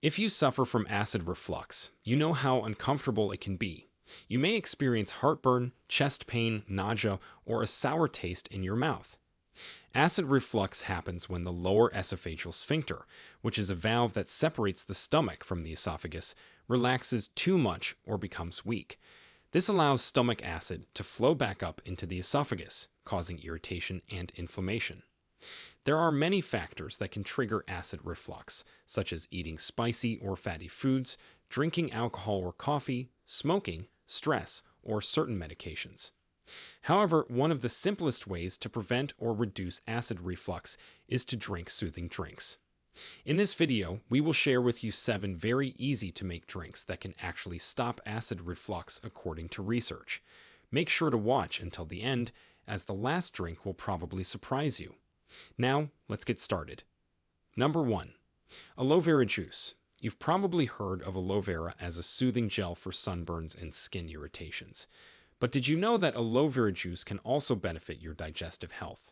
If you suffer from acid reflux, you know how uncomfortable it can be. You may experience heartburn, chest pain, nausea, or a sour taste in your mouth. Acid reflux happens when the lower esophageal sphincter, which is a valve that separates the stomach from the esophagus, relaxes too much or becomes weak. This allows stomach acid to flow back up into the esophagus, causing irritation and inflammation. There are many factors that can trigger acid reflux, such as eating spicy or fatty foods, drinking alcohol or coffee, smoking, stress, or certain medications. However, one of the simplest ways to prevent or reduce acid reflux is to drink soothing drinks. In this video, we will share with you 7 very easy to make drinks that can actually stop acid reflux according to research. Make sure to watch until the end, as the last drink will probably surprise you. Now, let's get started. Number 1. Aloe vera juice. You've probably heard of aloe vera as a soothing gel for sunburns and skin irritations. But did you know that aloe vera juice can also benefit your digestive health?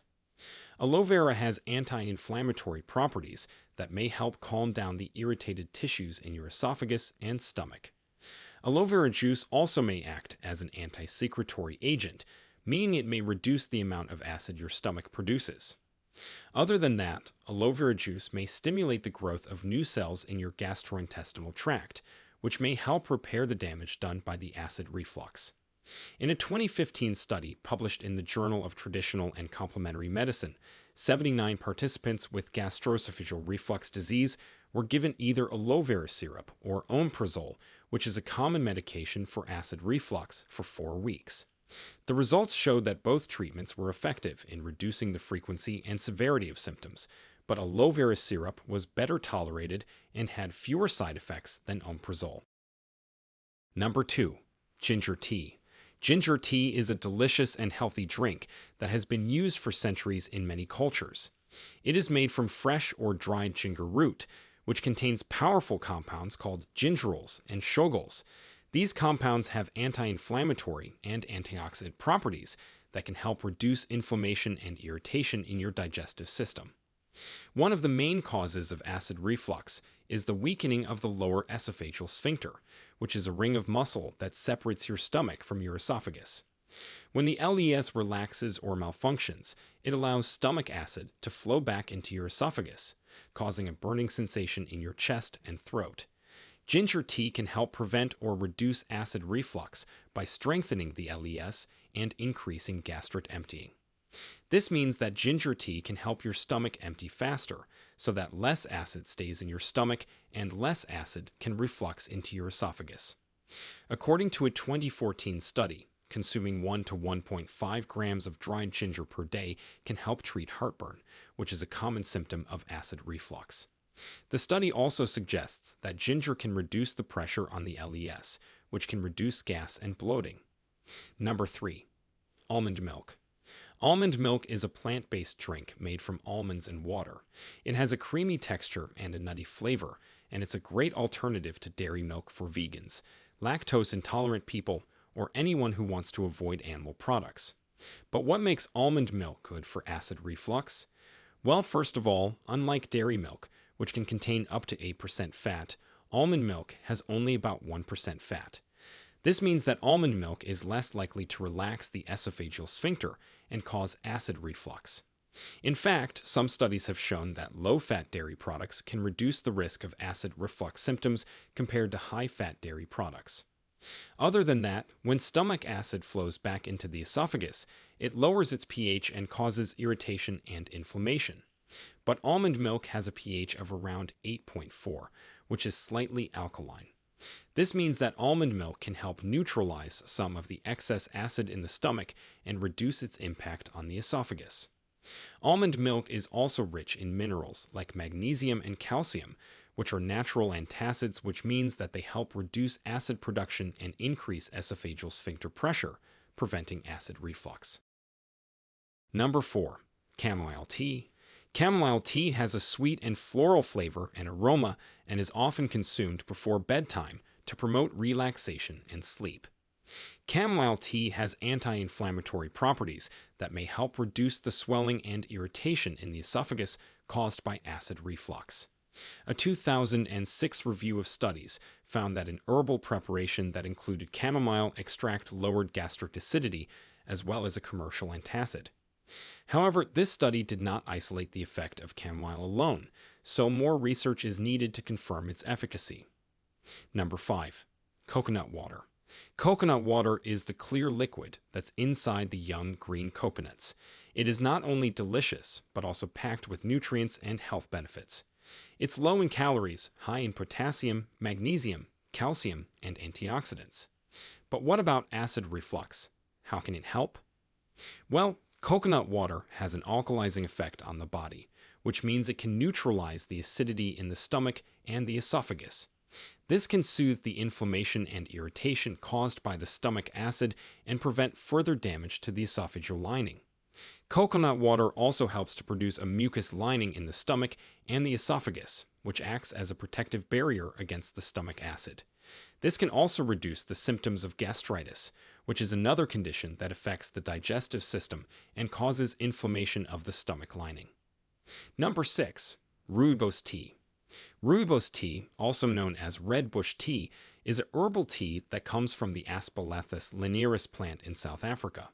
Aloe vera has anti-inflammatory properties that may help calm down the irritated tissues in your esophagus and stomach. Aloe vera juice also may act as an anti-secretory agent, meaning it may reduce the amount of acid your stomach produces. Other than that, aloe vera juice may stimulate the growth of new cells in your gastrointestinal tract, which may help repair the damage done by the acid reflux. In a 2015 study published in the Journal of Traditional and Complementary Medicine, 79 participants with gastroesophageal reflux disease were given either aloe vera syrup or omeprazole, which is a common medication for acid reflux, for 4 weeks. The results showed that both treatments were effective in reducing the frequency and severity of symptoms, but aloe vera syrup was better tolerated and had fewer side effects than omeprazole. Number 2. Ginger tea. Ginger tea is a delicious and healthy drink that has been used for centuries in many cultures. It is made from fresh or dried ginger root, which contains powerful compounds called gingerols and shogols. These compounds have anti-inflammatory and antioxidant properties that can help reduce inflammation and irritation in your digestive system. One of the main causes of acid reflux is the weakening of the lower esophageal sphincter, which is a ring of muscle that separates your stomach from your esophagus. When the LES relaxes or malfunctions, it allows stomach acid to flow back into your esophagus, causing a burning sensation in your chest and throat. Ginger tea can help prevent or reduce acid reflux by strengthening the LES and increasing gastric emptying. This means that ginger tea can help your stomach empty faster, so that less acid stays in your stomach and less acid can reflux into your esophagus. According to a 2014 study, consuming 1 to 1.5 grams of dried ginger per day can help treat heartburn, which is a common symptom of acid reflux. The study also suggests that ginger can reduce the pressure on the LES, which can reduce gas and bloating. Number 3. Almond milk. Almond milk is a plant-based drink made from almonds and water. It has a creamy texture and a nutty flavor, and it's a great alternative to dairy milk for vegans, lactose-intolerant people, or anyone who wants to avoid animal products. But what makes almond milk good for acid reflux? Well, first of all, unlike dairy milk, which can contain up to 8% fat, almond milk has only about 1% fat. This means that almond milk is less likely to relax the esophageal sphincter and cause acid reflux. In fact, some studies have shown that low-fat dairy products can reduce the risk of acid reflux symptoms compared to high-fat dairy products. Other than that, when stomach acid flows back into the esophagus, it lowers its pH and causes irritation and inflammation. But almond milk has a pH of around 8.4, which is slightly alkaline. This means that almond milk can help neutralize some of the excess acid in the stomach and reduce its impact on the esophagus. Almond milk is also rich in minerals like magnesium and calcium, which are natural antacids, which means that they help reduce acid production and increase esophageal sphincter pressure, preventing acid reflux. Number 4. Camile tea. Camile tea has a sweet and floral flavor and aroma and is often consumed before bedtime to promote relaxation and sleep. Camile tea has anti-inflammatory properties that may help reduce the swelling and irritation in the esophagus caused by acid reflux. A 2006 review of studies found that an herbal preparation that included chamomile extract lowered gastric acidity as well as a commercial antacid. However, this study did not isolate the effect of chamomile alone, so more research is needed to confirm its efficacy. Number 5. Coconut water. Coconut water is the clear liquid that's inside the young green coconuts. It is not only delicious, but also packed with nutrients and health benefits. It's low in calories, high in potassium, magnesium, calcium, and antioxidants. But what about acid reflux? How can it help? Well, coconut water has an alkalizing effect on the body, which means it can neutralize the acidity in the stomach and the esophagus. This can soothe the inflammation and irritation caused by the stomach acid and prevent further damage to the esophageal lining. Coconut water also helps to produce a mucus lining in the stomach and the esophagus, which acts as a protective barrier against the stomach acid. This can also reduce the symptoms of gastritis, which is another condition that affects the digestive system and causes inflammation of the stomach lining. Number 6. Ruos tea. Ruos tea, also known as red bush tea, is a herbal tea that comes from the Aspergillus linearis plant in South Africa.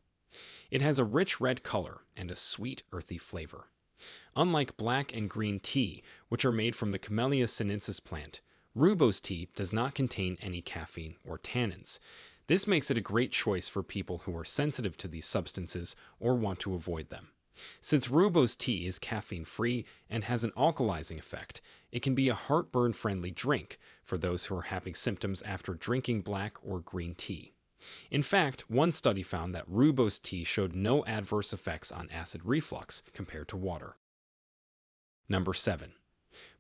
It has a rich red color and a sweet, earthy flavor. Unlike black and green tea, which are made from the Camellia sinensis plant, Ruos tea does not contain any caffeine or tannins. This makes it a great choice for people who are sensitive to these substances or want to avoid them. Since Ruos tea is caffeine-free and has an alkalizing effect, it can be a heartburn-friendly drink for those who are having symptoms after drinking black or green tea. In fact, one study found that Ruos tea showed no adverse effects on acid reflux compared to water. Number 7.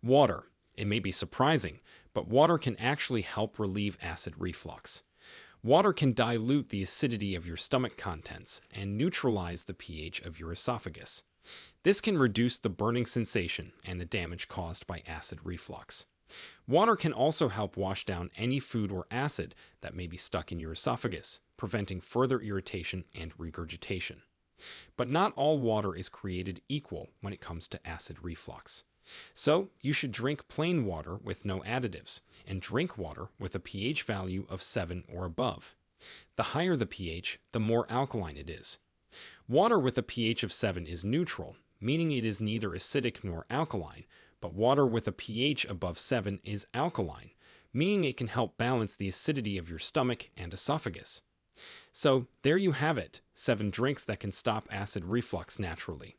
Water. It may be surprising, but water can actually help relieve acid reflux. Water can dilute the acidity of your stomach contents and neutralize the pH of your esophagus. This can reduce the burning sensation and the damage caused by acid reflux. Water can also help wash down any food or acid that may be stuck in your esophagus, preventing further irritation and regurgitation. But not all water is created equal when it comes to acid reflux. So, you should drink plain water with no additives, and drink water with a pH value of 7 or above. The higher the pH, the more alkaline it is. Water with a pH of 7 is neutral, meaning it is neither acidic nor alkaline, but water with a pH above 7 is alkaline, meaning it can help balance the acidity of your stomach and esophagus. So, there you have it, 7 drinks that can stop acid reflux naturally.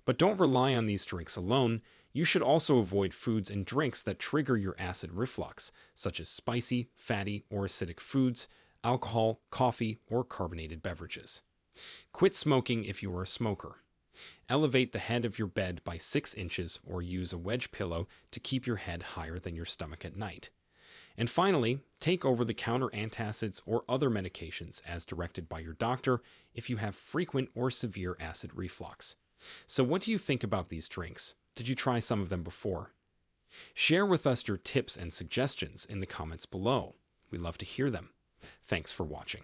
But don't rely on these drinks alone. You should also avoid foods and drinks that trigger your acid reflux, such as spicy, fatty, or acidic foods, alcohol, coffee, or carbonated beverages. Quit smoking if you are a smoker. Elevate the head of your bed by 6 inches or use a wedge pillow to keep your head higher than your stomach at night. And finally, take over-the-counter antacids or other medications as directed by your doctor if you have frequent or severe acid reflux. So what do you think about these drinks? Did you try some of them before? Share with us your tips and suggestions in the comments below. We'd love to hear them. Thanks for watching.